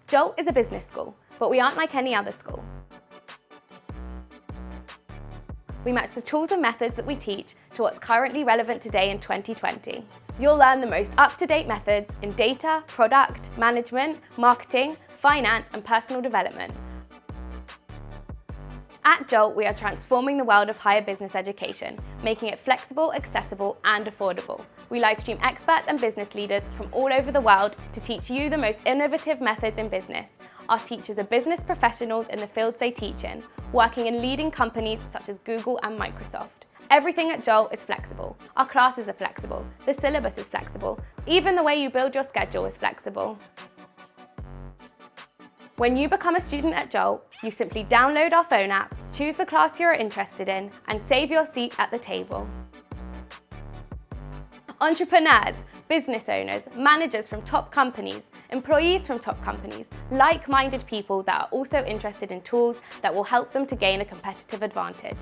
Jolt is a business school, but we aren't like any other school. We match the tools and methods that we teach to what's currently relevant today in 2020. You'll learn the most up-to-date methods in data, product, management, marketing, finance, and personal development. At Jolt, we are transforming the world of higher business education, making it flexible, accessible, and affordable. We live stream experts and business leaders from all over the world to teach you the most innovative methods in business. Our teachers are business professionals in the fields they teach in, working in leading companies such as Google and Microsoft. Everything at Jolt is flexible. Our classes are flexible. The syllabus is flexible. Even the way you build your schedule is flexible. When you become a student at Jolt, you simply download our phone app, choose the class you're interested in, and save your seat at the table. Entrepreneurs, business owners, managers from top companies, employees from top companies, like-minded people that are also interested in tools that will help them to gain a competitive advantage.